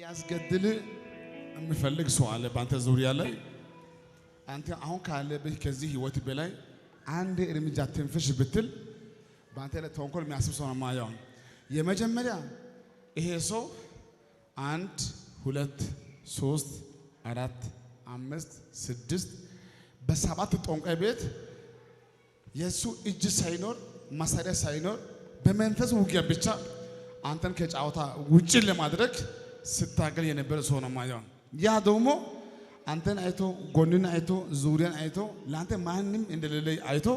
ሊያስገድል የሚፈልግ ሰው አለ ባንተ ዙሪያ ላይ አንተ አሁን ካለብህ ከዚህ ህይወት በላይ አንድ እርምጃ ትንፍሽ ብትል ባንተ ላይ ተንኮል የሚያስብ ሰው ነው ማያው የመጀመሪያ ይሄ ሰው 1 2 3 4 5 6 በሰባት ጠንቋይ ቤት የሱ እጅ ሳይኖር ማሳሪያ ሳይኖር በመንፈስ ውጊያ ብቻ አንተን ከጫወታ ውጪ ለማድረግ ስታገል የነበረ ሰው ነው ማያው ያ ደግሞ አንተን አይቶ ጎንን አይቶ ዙሪያን አይቶ ላንተ ማንንም እንደሌለ አይቶ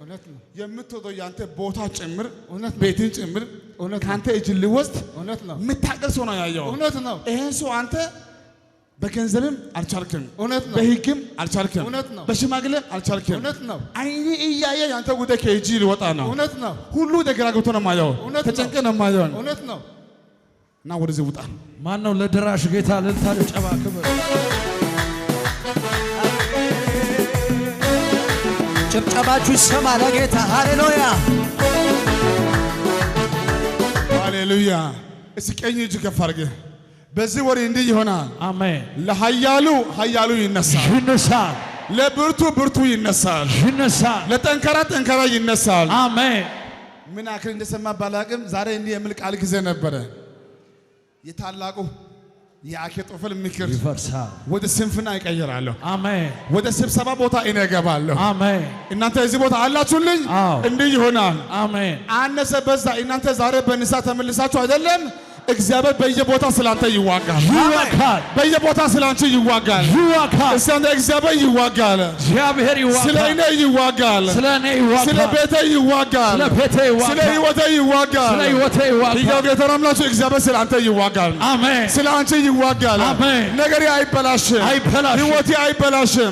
እውነት ነው የምትወደው ያንተ ቦታ ጭምር እውነት ቤትን ጭምር እውነት ካንተ እጅ ሊወስድ እውነት ነው የምታገል ሰው ነው ያያው እውነት ነው ይሄን ሰው አንተ በገንዘብም አልቻልክም እውነት ነው በህግም አልቻልክም እውነት ነው በሽማግሌም አልቻልክም እውነት ነው አይኔ እያየ ያንተ ጉዳይ ከእጅ ሊወጣ ነው እውነት ነው ሁሉ ደግራግቶ ነው ማያው ተጨንቀ ነው ማያው እውነት ነው እና ወደዚህ ውጣ ማን ነው ለድራሽ ጌታ ለልታለ ጨባ ክብር ጭብጨባችሁ ይሰማ ለጌታ ሃሌሉያ ሃሌሉያ እስኪ ቀኝ እጅ ከፍ አድርገህ በዚህ ወሬ እንዲህ ይሆናል አሜን ለኃያሉ ይነሳል ለብርቱ ይነሳል ለጠንካራ ይነሳል አሜን ምን አክል እንደሰማ ባላቅም ዛሬ እንዲህ የሚል ቃል ጊዜ ነበረ የታላቁ የአኬጦፈል ምክር ይፈርሳል ወደ ስንፍና ይቀየራለሁ አሜን ወደ ስብሰባ ቦታ እነገባለሁ አሜን እናንተ እዚህ ቦታ አላችሁልኝ እንዲህ ይሆናል አሜን አነሰ በዛ እናንተ ዛሬ በንሳ ተመልሳችሁ አይደለም እግዚአብሔር በየቦታ ስላንተ ይዋጋል በየቦታ ስላንቺ ይዋጋል እስቲ እግዚአብሔር ይዋጋል ስለኔ ይዋጋል ስለ ቤቴ ይዋጋል ስለ ህይወቴ ይዋጋል ይገው ጌታናምላችሁ እግዚአብሔር ስላንተ ይዋጋል አሜን ስላንቺ ይዋጋል አሜን ነገሬ አይበላሽም ህይወቴ አይበላሽም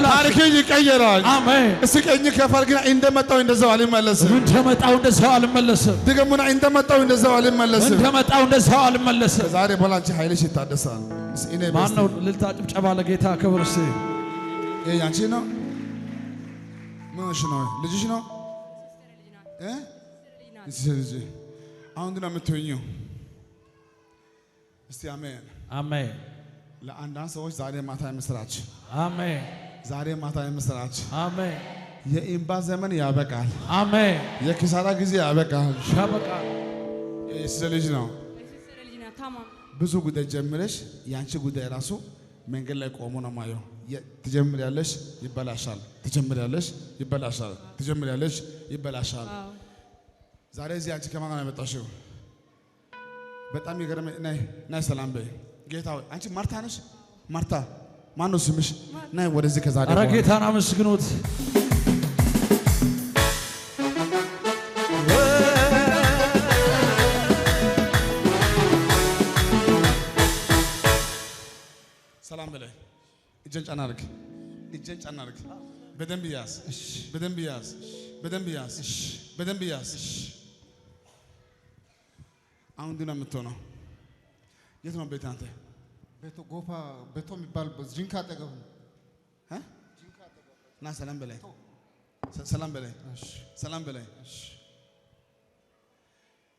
ታሪኬ ይቀየራል አሜን እስቲ ቀኝ ከፈርግና እንደመጣው እንደዛው አልመለስም ድገሙና እንደመጣው እንደዛው አልመለስም ሰው አልመለሰም ዛሬ በላንቺ ኃይልሽ ይታደሳል እኔ ማን ነው ልልታ ጭብጨባ ለጌታ ክብር እስቲ ያንቺ ነው ምንሽ ነው ልጅሽ ነው ልጅ አሁን ግን የምትሆኚው እስቲ አሜን አሜን ለአንዳንድ ሰዎች ዛሬ ማታ የምስራች አሜን ዛሬ ማታ የምስራች አሜን የኢምባ ዘመን ያበቃል አሜን የኪሳራ ጊዜ ያበቃል ልጅ ነው ብዙ ጉዳይ ጀምረሽ ያንቺ ጉዳይ ራሱ መንገድ ላይ ቆሞ ነው ማየው ትጀምሪያለሽ ይበላሻል ትጀምሪያለሽ ይበላሻል ዛሬ እዚህ አንቺ ከማን ነው የመጣሽው በጣም ይገርም ናይ ሰላም በይ ጌታ አንቺ ማርታ ነሽ ማርታ ማን ነው ስምሽ ናይ ወደዚህ ከዛሬ ኧረ ጌታን አመስግኑት ሰላም በላይ እጄን ጫና አድርግ በደንብ ያዝ አሁን ድና የምትሆነው የት ነው ቤት አንተ ቤቶ ጎፋ ቤቶ የሚባል ጂንካ አጠገብ ነው ና ሰላም በላይ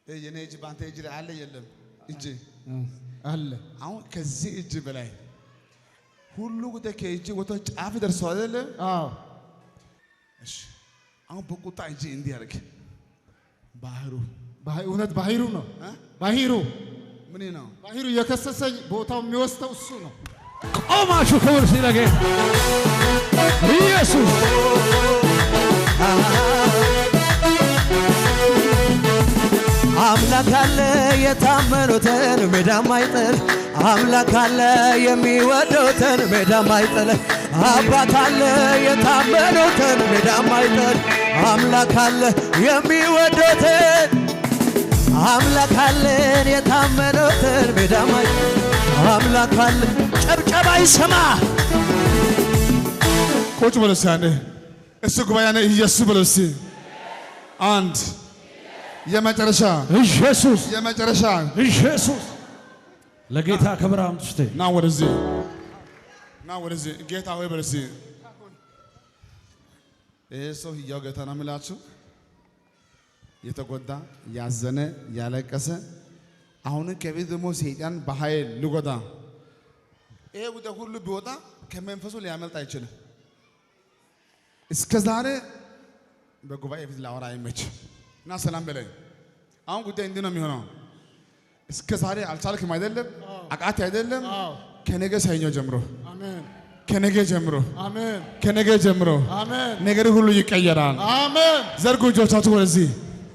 የኔ እጅ በአንተ እጅ ላይ አለ የለም እጅ አለ አሁን ከዚህ እጅ በላይ ሁሉ ጉዳይ ከእጅ ወጥቶ ጫፍ ደርሷል አይደለ አዎ እሺ አሁን በቁጣ እጅ እንዲህ ያርግ እውነት ባህሩ ነው ባህሩ ምን ነው ባህሩ የከሰሰኝ ቦታው የሚወስደው እሱ ነው ቆማችሁ ክብር ሲለጌታ ኢየሱስ አምላክ አለ የታመኑትን ሜዳ ማይጥል አምላክ አለ የሚወዱትን ሜዳ ማይጥል አባት አለ የታመኑትን ሜዳ ማይጥል አምላክ አለ የሚወዱትን አምላክ አለ የታመኑትን ሜዳ ማይጥል አምላክ አለ ጨብጨባ ይሰማ ቁጭ በሉ እስኪ እሱ ጉባኤ ነው ኢየሱስ በሉ እስኪ አንድ የመጨረሻ ኢየሱስ ለጌታ ክብር አምጥቼ ና ወደዚህ ጌታ ሆይ በሉ እስኪ ይሄ ሰው ሕያው ጌታ ነው የምላችሁ የተጎዳ ያዘነ ያለቀሰ አሁን ከቤት ደግሞ ሰይጣን በኃይል ልጎዳ ይሄ ጉዳይ ሁሉ ቢወጣ ከመንፈሱ ሊያመልጥ አይችልም። እስከ ዛሬ በጉባኤ ፊት ላወራ አይመች እና ሰላም በለኝ። አሁን ጉዳይ እንዲህ ነው የሚሆነው። እስከ ዛሬ አልቻልክም አይደለም? አቃት አይደለም? ከነገ ሰኞ ጀምሮ አሜን። ከነገ ጀምሮ አሜን። ከነገ ጀምሮ አሜን። ነገር ሁሉ ይቀየራል። አሜን። ዘርጉ እጆቻችሁ ወደዚህ።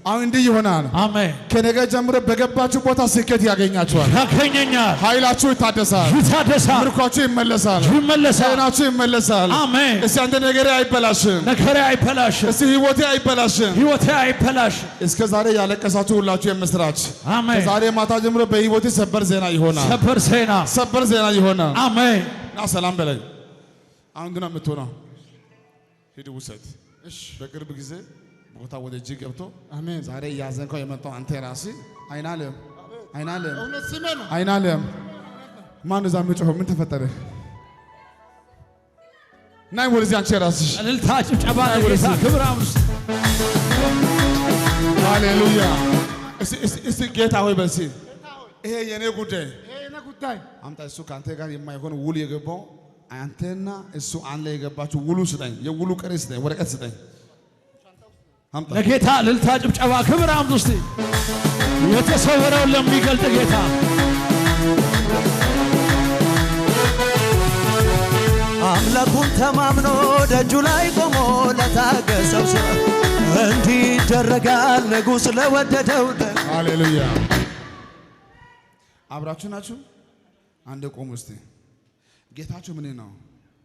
አሁን እንዲህ ይሆናል። አሜን። ከነገ ጀምሮ በገባችሁ ቦታ ስኬት ያገኛችኋል። ያገኘኛል። ኃይላችሁ ይታደሳል። ይታደሳል። ምርኳችሁ ይመለሳል። ይመለሳል። ጤናችሁ ይመለሳል። አሜን። እስቲ አንተ ነገሬ አይበላሽም። ነገሬ አይበላሽም። እስቲ ህይወቴ አይበላሽም። ህይወቴ አይበላሽም። እስከ ዛሬ ያለቀሳችሁ ሁላችሁ የምስራች አሜን። ከዛሬ ማታ ጀምሮ በህይወቴ ሰበር ዜና ይሆናል። ሰበር ዜና ሰበር ዜና ይሆናል። አሜን። ና ሰላም በለኝ። አሁን ግን የምትሆነው ሂድ ውሰድ። እሺ በቅርብ ጊዜ ቦታ ወደ እጅ ገብቶ አሜን። ዛሬ እያዘንከው የመጣው አንተ ራስህ አይናለም አይናለም እውነት ስሜ ነው። አይናለም ማን እዛ የሚጮኸው ምን ተፈጠረ? ናይ ወደዚህ አንቺ ራስሽ እልልታ ጭብጨባ ለጌታ ክብር አምስት ሃሌሉያ። እስቲ ጌታ ሆይ በሲ ይሄ የኔ ጉዳይ ይሄ የኔ ጉዳይ አምጣ። እሱ ከአንተ ጋር የማይሆን ውል የገባው አንተና እሱ አንድ ላይ የገባችሁ ውሉ ስጠኝ፣ የውሉ ቀሪ ስጠኝ፣ ወረቀት ስጠኝ። አምጣ ለጌታ እልልታ ጭብጨባ ክብር አምስት የተሰወረውን ለሚገልጥ ጌታ አምላኩን ተማምኖ ደጁ ላይ ቆሞ ለታገሰው ሰው እንዲህ ይደረጋል ንጉሥ ለወደደው። ሃሌሉያ። አብራችሁ ናችሁ? አንድ ቆሙ እስቲ። ጌታችሁ ምን ነው?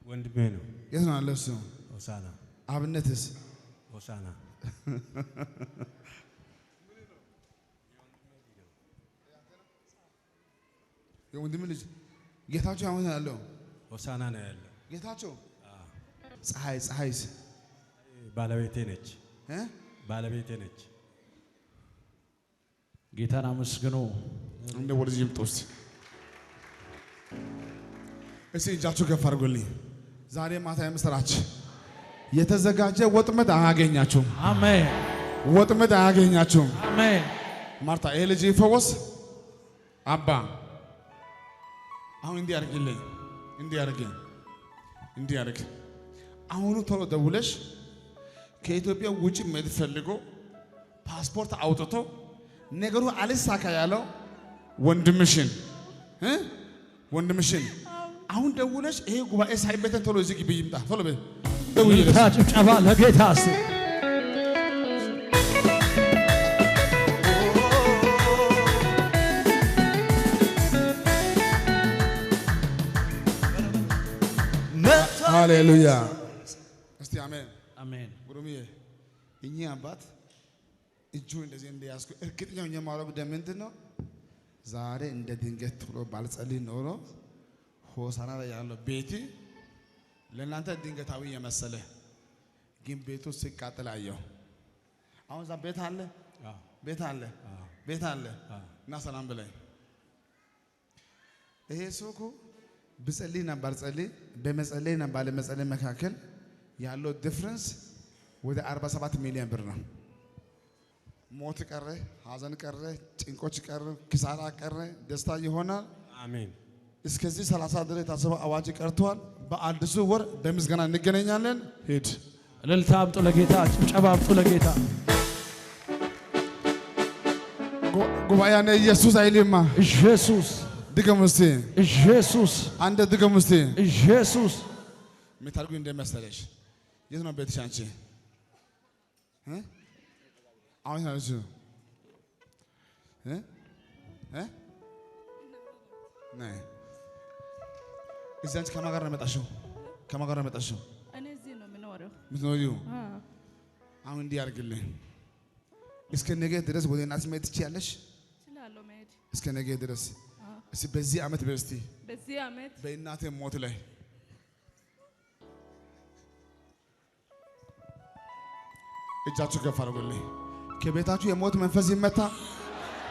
ወንድሜ ነው። የት ነው ያለው እሱ? ሆሳና አብነትስ? ሆሳና የወንድም ልጅ ጌታችሁ አሁን ያለው ሆሳና ነው ያለው። ጌታችሁ ፀሐይስ ባለቤቴ ነች። እ ባለቤቴ ነች። ጌታን አመስግኑ። እንደ ወደዚህ ይምጡ እስቲ። እስቲ እጃችሁ ከፍ አድርጉልኝ። ዛሬ ማታ የምስራች የተዘጋጀ ወጥመድ አያገኛችሁም። አሜን። ወጥመድ አያገኛችሁም። አሜን። ማርታ ይሄ ልጅ ይፈወስ። አባ አሁን እንዲህ አድርግልኝ፣ እንዲህ አድርግ። አሁኑ ቶሎ ደውለሽ ከኢትዮጵያ ውጭ መሄድ ፈልጎ ፓስፖርት አውጥቶ ነገሩ አልሳካ ያለው ወንድምሽን አሁን ደውለሽ ይሄ ጉባኤ ሳይበተን ቶሎ እዚህ ግቢ ይምጣ። ቶሎ በይ ደውለሽ እልልታ ጭብጨባ ለጌታ እስቲ ሃሌሉያ። እስቲ አሜን አሜን። ጉሩምዬ እኚህ አባት እጁ እንደዚህ እንደያዝኩ እርግጠኛ ሆኜ የማወራው ጉዳይ ምንድን ነው? ዛሬ እንደ ድንገት ቶሎ ባልጸልይ ኖሮ ሆሳና ላይ ያለው ቤት ለእናንተ ድንገታዊ የመሰለ ግን ቤቱ ሲቃጠል አየሁ። አሁን እዛ ቤት አለ እና ሰላም ብለኝ። ይሄ ሰው እኮ ብጸልይና ባልጸልይ በመጸለይና ባለመጸለይ መካከል ያለው ዲፍረንስ ወደ 47 ሚሊዮን ብር ነው። ሞት ቀረ፣ ሀዘን ቀረ፣ ጭንቆች ቀረ፣ ኪሳራ ቀረ፣ ደስታ ይሆናል። አሜን። እስከዚህ 30 ድረስ የታሰበው አዋጅ ቀርቷል። በአዲሱ ወር በምስጋና እንገናኛለን። ሂድ። እልልታ አምጡ ለጌታ ጭብጨባ አምጡ ለጌታ። ጉባኤ ያኔ ኢየሱስ አይልማ። ኢየሱስ ድገሙ እስቲ። ኢየሱስ አንተ ድገሙ እስቲ። ኢየሱስ የምታደርጉ እንደመሰለሽ የት ነው ቤትሽ አንቺ? አሁን ያለሽ ነይ እዚህ አንቺ ከማን ጋር ነው የመጣሽው? እኔ እዚህ ነው የምኖረው። የምትኖሪው? አሁን እንዲህ አድርግልኝ። እስከ ነገ ድረስ ወደ እናትሽ መሄድ ትችያለሽ? እችላለሁ መሄድ። እስከ ነገ ድረስ እስቲ በዚህ ዓመት በስቲ በዚህ ዓመት በእናቴ ሞት ላይ እጃችሁ ከፍ አድርጉልኝ። ከቤታችሁ የሞት መንፈስ ይመታ፣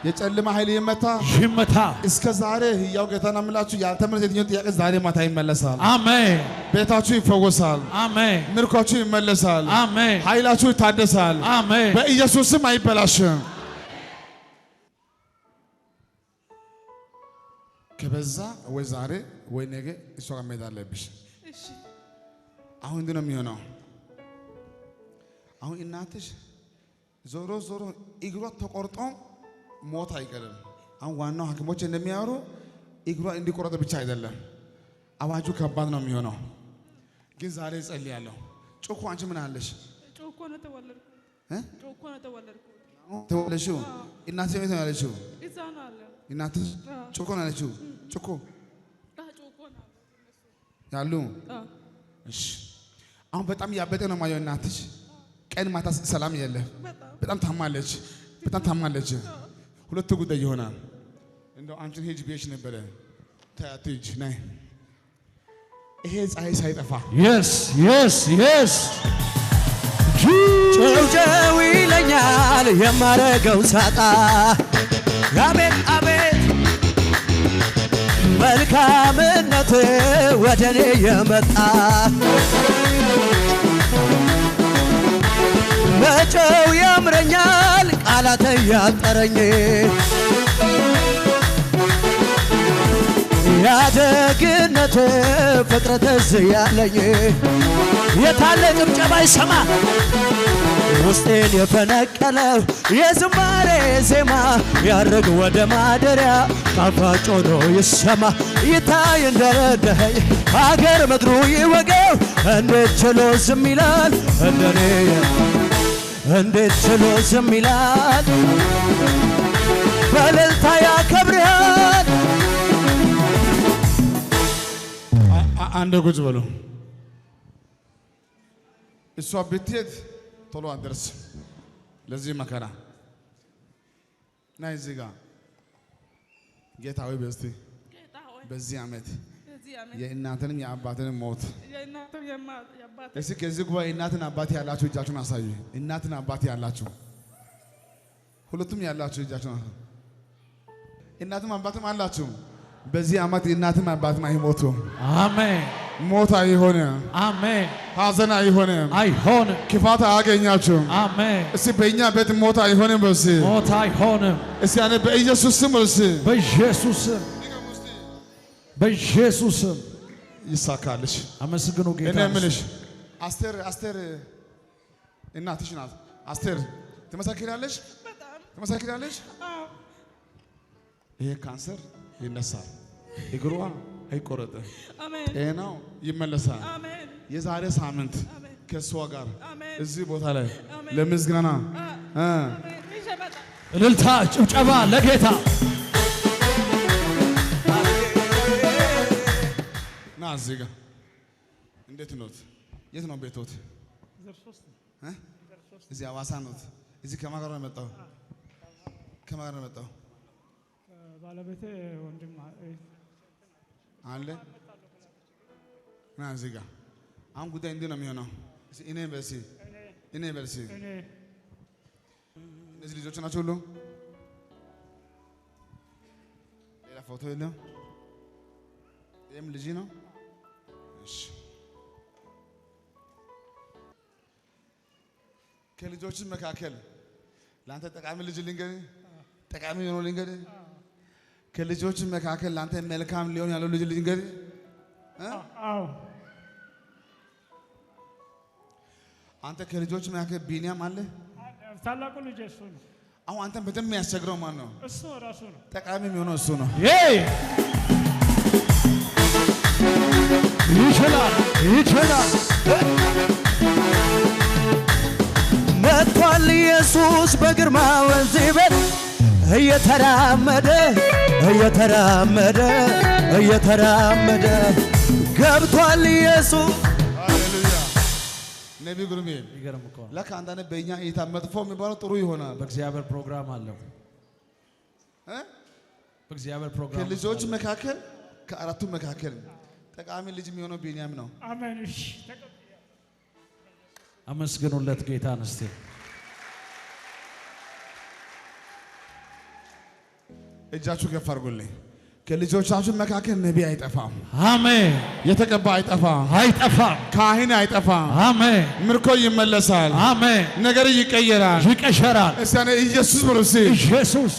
የጨለማ ኃይል ይመታ። እስከ ዛሬ ሕያው ጌታን አምላችሁ ያልተመለሰ የትኛው ጥያቄ ዛሬ ማታ ይመለሳል። አሜን። ቤታችሁ ይፈወሳል። አሜን። ምርኳችሁ ይመለሳል። አሜን። ኃይላችሁ ይታደሳል። አሜን። በኢየሱስ ስም አይበላሽም። ከበዛ ወይ ዛሬ ወይ ነገ እሷ ጋር መሄድ አለብሽ። እሺ አሁን እንዲህ ነው የሚሆነው። አሁን እናትሽ ዞሮ ዞሮ እግሯ ተቆርጦ ሞት አይቀርም። አሁን ዋናው ሐኪሞች እንደሚያወሩ እግሯ እንዲቆረጥ ብቻ አይደለም፣ አዋጁ ከባድ ነው የሚሆነው። ግን ዛሬ እጸልያለሁ። ጮኮ አንቺ ምን አለሽ? ጮኮ ነው ተወለድኩት። ጮኮ ነው ተወለድኩት። ተወለድሽው? እናትሽ የት ነው ያለችው? እዛ ነው አለ። እናትሽ ጮኮ ነው ያለችው? ጮኮ ጮኮ ነው ያሉ። እሺ አሁን በጣም ያበጠ ነው ማየው። እናትሽ ቀን ማታ ሰላም የለም። በጣም ታማለች፣ በጣም ታማለች። ሁለት ጉዳይ ይሆናል። እንደው አንቺን ሂጅ ብዬሽ ነበረ። ተያት ሂጅ ነይ። ይሄ ፀሐይ ሳይጠፋ Yes, yes, yes. ጨው ይለኛል የማረገው ሳጣ አቤት አቤት መልካምነት ወደኔ የመጣ መጨው ያምረኛል ቃላት ያጠረኝ ያደግነት ፍጥረት ያለኝ የታለ ጭብጨባ ይሰማ ውስጤን የፈነቀለው የዝማሬ ዜማ ያርግ ወደ ማደሪያ ጣፋጭ ሆኖ ይሰማ ይታይ እንደረዳኸኝ ሀገር ምድሩ ይወቀው እንዴት ችሎ ዝም ይላል እንደኔ እንዴት ችሎ ዝም ይላል በእልልታ ያከብርሃል አንድ ቁጭ በሉ። እሷ ብትሄድ ቶሎ አትደርስ ለዚህ መከራ ናይ እዚህ ጋር ጌታ ሆይ በስቲ ጌታ ሆይ በዚህ ዓመት በዚህ ዓመት የእናትንም የአባትንም ሞት የእናትም የአባት እስኪ ከዚህ ጉባኤ እናትን አባት ያላችሁ እጃችሁን አሳዩ። እናትን አባት ያላችሁ ሁለቱም ያላችሁ እጃችሁን አሳዩ። እናትም አባትም አላችሁ። በዚህ ዓመት እናትም አባትም አይሞቱም። አሜን ሞት አይሆንም። አሜን ሐዘን አይሆንም። አይሆንም ክፋት አያገኛችሁም። አሜን እስቲ በእኛ ቤት ሞት አይሆንም። በስ ሞት አይሆንም እስቲ አነ በኢየሱስ ስም በስ በኢየሱስ ስም በኢየሱስ ስም ይሳካልሽ። አመስግኑ ጌታ እኔ የምልሽ አስቴር እናትሽ ናት። አስቴር ትመሰክራለሽ? ትመሰክራለሽ? ይሄ ካንሰር ይነሳል፣ እግሯ አይቆረጥም፣ አሜን ጤናው ይመለሳል። አሜን የዛሬ ሳምንት ከእሷ ጋር አሜን እዚህ ቦታ ላይ ለምስጋና አሜን ይሸበጣ እልልታ ጭብጨባ ለጌታ ና እዚህ ጋር እንዴት ኖት? የት ነው ቤቶት? እዚህ ሐዋሳ ኖት? እዚህ ከማን ጋር ነው የመጣው? ከማን ጋር ነው የመጣው? ባለቤቴ ወንድም አለ ና እዚህ ጋር አሁን ጉዳይ እንዲህ ነው የሚሆነው። እኔ በሲ እነዚህ ልጆች ናቸው ሁሉ ሌላ ፎቶ የለም። ይህም ልጅ ነው። እሺ ከልጆች መካከል ለአንተ ጠቃሚ ልጅ ልንገርህ፣ ጠቃሚ የሆነው ልንገርህ። ከልጆች መካከል ለአንተ መልካም ሊሆን ያለው ልጅ ልንገርህ። አዎ አንተ ከልጆች መካከል ቢኒያም አለ። ታላቁ ልጅ እሱ ነው። አሁን አንተን በደንብ የሚያስቸግረው ማን ነው? እሱ ራሱ ነው። ጠቃሚ የሚሆነው እሱ ነው። ይችላል ይችላል መጥቷል ኢየሱስ በግርማ ወንዝ ቤት እየተራመደ ገብቷል ኢየሱስ። ሃሌሉያ። ነቢይ ግሩሜ ይገርም እኮ ነው። ለካ አንዳንድ በእኛ እይታ መጥፎ የሚባለው ጥሩ ይሆናል። በእግዚአብሔር ፕሮግራም አለው። በእግዚአብሔር ፕሮግራም ከልጆች መካከል ከአራቱ መካከል ጠቃሚ ልጅ የሚሆነው ቢኒያም ነው። አሜን። እሺ አመስግኑለት ጌታን እስቲ። እጃችሁ ከፍ አድርጉልኝ። ከልጆቻችሁ መካከል ነቢይ አይጠፋም። አሜን። የተቀባ አይጠፋም። አይጠፋም። ካህን አይጠፋም። አሜን። ምርኮ ይመለሳል። አሜን። ነገር ይቀየራል። ይቀሸራል። እስቲ ኢየሱስ ብሎ ኢየሱስ